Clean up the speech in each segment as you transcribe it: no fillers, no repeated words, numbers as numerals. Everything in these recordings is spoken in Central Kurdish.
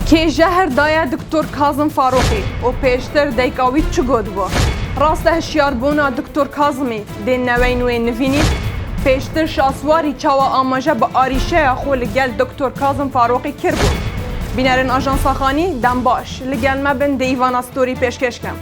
که جهر دایا دکتر کاظم فاروقی و پیشتر دیکاوی چه گود بو راسته هشیار بونا دکتر کاظمی دی نوی نوی نوینی پیشتر شاسواری چاوا آماجه با آریشه خو لگل دکتر کاظم فاروقی کر بود بینرین آژانس خانی دم باش لگل مبن دی ایوان استوری پیشکش کم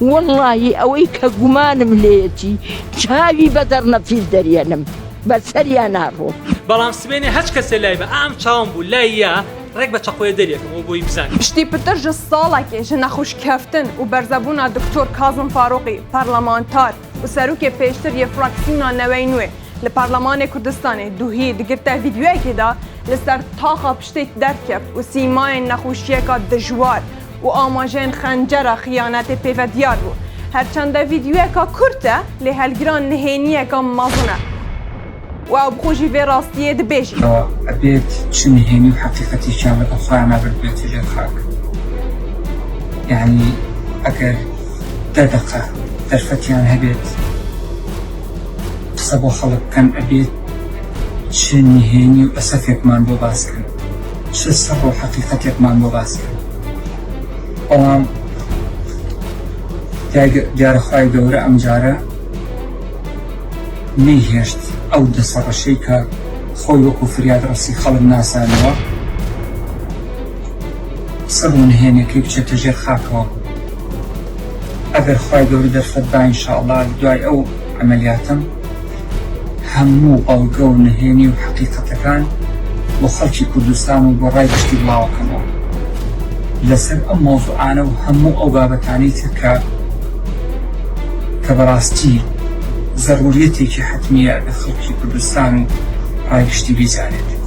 والله اويك قمان مليتي شاوي بدر نفيل دريانم بس ريانا رو بەڵام سبێنێ هەچ کەسێ لای بە ئام چاوم بوو لایە ڕێک بە چەقۆیە دەریەکەم و بۆی بزانم پشتی پتر جه ساڵێکی ji nexweşkeftin û berzebûna Dr. Kazım Faruqî parlamentar û serokê pêştir yê fraksiyona Newey Nûê li Parlemanê Kurdistanê duhî digirte vîdyoyekê da li ser taxa piştê derkep û sîmayên nexweşiyeka dijwar û amajeyên xencera xiyanetê pêve diyar bû. Herçende vîdyoyeka kurt e lê helgiran nihêniyeka mezin e. و او بخوجي في راستيه دبيجي أبيت شنهيني وحقيقتي كامل أخوانا بالبيت اللي خاك يعني أكر دقة درفتي عن هبيت قصبو خلق كان أبيت شنهيني وأسفك مان بو باسكن شو السر وحقيقتك مان بو باسكن والله جار خواهي دورة أم جارة نيهشت ئەو دەسەڕەشەی کە خۆی وەکو فریاد ڕەسی خەڵک ناسانەوە سەر و نهێنێکی بچێتە ژێر خاکەوە ئەگەر خوای گەورە دەرفەت با ئینشاءڵڵا دوای ئەو عەمەلیاتم هەموو بەڵگە و نهێنی و حەقیقەتەکان بۆ خەڵکی کوردستان و بۆ ڕای گشتی بڵاوەکەمەوە لەسەر ئەم مۆزوعانە و هەموو ئەو بابەتانەی تر کە بەڕاستی ضروريتي حتمية لخلقي كردستان رايشتي بيزانت.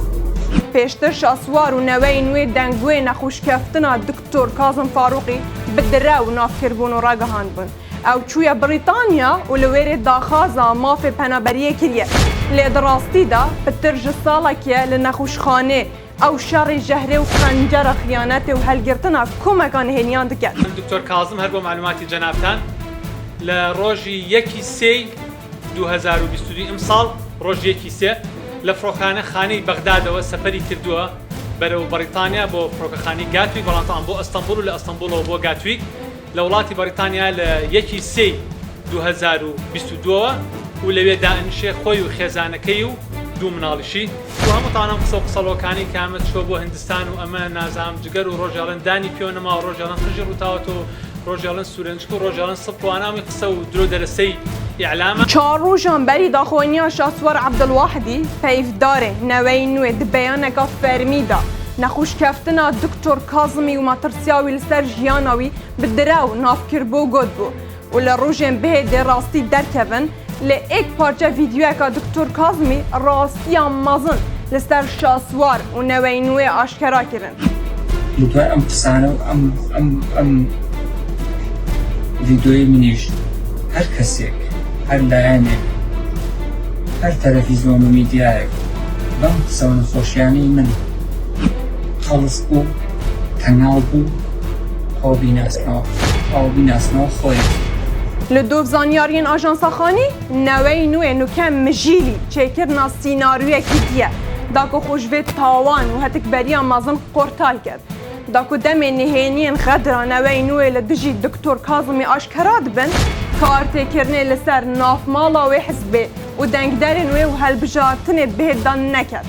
پیشتر شاسوار و نوی نوی دنگوی نخوشکفتنا دکتر کاظم فاروقی بدره و نافکربون و راگهاند بون. او چویا بریتانیا و لویر داخازا ماف پنابریه کریه. لید راستی دا بترج سالکیه لنخوشخانه او شر جهره و خنجر خیانت و هلگرتنا کمکان هنیان دکت. دکتر کاظم هر با معلوماتی جنابتان لروجی یکی سی 2022 امسال ڕۆژێکی سێ لە فڕۆکانە خانەی بەغدادەوە سەفەری کردووە بەرەو بەریتانیا بۆ فڕۆکەخانەی گاتویک بەڵام بۆ ئەستەمبول و لە ئەستەمبولەوە بۆ گاتویک لە وڵاتی بەریتانیا لە یەکی سێ 2022 و لەوێ دائنیشێ خۆی و خێزانەکەی و دوو مناڵیشی و هەمووتانم قسە و قسەڵۆکانی کامەت چۆ بۆ هندستان و ئەمە نازام جگەر و ڕۆژێڵن دانی پێوەنەما و ڕۆژێڵن خژی ڕووتاوەتەوە ڕۆژێڵن سوورنجک و ڕۆژێڵن سەپ وانامی قسە و درۆ دەرەسەی إعلامه چارو جانبری داخوانیا شاسوار عبدالواحدی پیفدار نوی نوی دبیانک فرمیدا نخوش کفتنا دکتر کاظمی و ماترسیاوی لسر جیاناوی بدراو نافکر بو گود بو و لروجن به دی راستی درکون ل ایک پارچه ویدیو که دکتر کاظمی راستی مازن لسر شاسوار و نوی نوی آشکارا کردن. لطفا ام قصانه و ام ویدیوی منیش هر کسیک هر لایەنێک هەر تەلەڤیزۆن و میدیایەک بەم قسە و نەخۆشیانەی من خەڵس بوو تەناو بوو ئەو بیناسنەوە خۆیەتی li dovzanyariyên Ajansa Xanî newey nûyê nûkem mijîlî çêkirina sînaryokê diye da ku xwe ji vê tawan û hetikberiya mezin qortal kir da ku demê nihêniyên xedra newey nûyê li dijî Dr. Kazimî aşkera dibin kartêkirinê li ser navmala wê hizbê û dengderên wê û helbijartinê bêhdan neket.